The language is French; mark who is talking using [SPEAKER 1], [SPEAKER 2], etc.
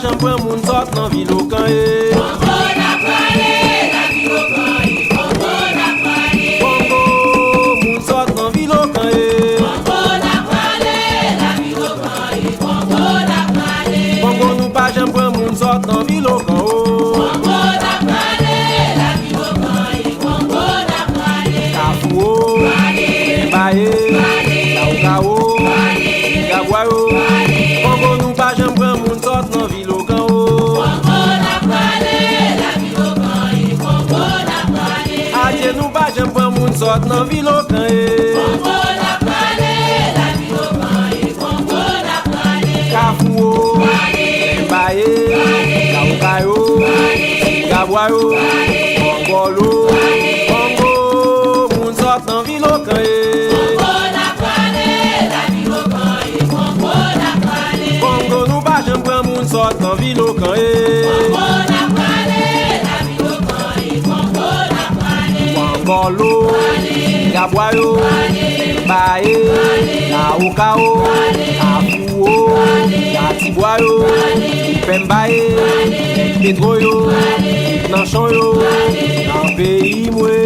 [SPEAKER 1] J'en moun sort nan vilo kan e.
[SPEAKER 2] Bongo na prale, la vilo kan e. Bongo na prale.
[SPEAKER 1] Bongo moun sort nan vilo kan e.
[SPEAKER 2] Bongo na prale, la vilo kan e.
[SPEAKER 1] Congo nous pas j'aime prendre moun sort dans ville au camp. Adieu nous pas j'aime prendre moun sort dans ville au camp. Kafou, Mbaye, Kaukayo, Gabwayo, Mongolo, Congo, moun sort dans ville au camp. Congo nous pas j'aime prendre moun sort dans ville au camp. Mongolo, Gabwayo, Mbaye, Kaukao, Afouo, Yatibwayo, Pembaye, Pedroyo, Nanchonyo, dans pays moué.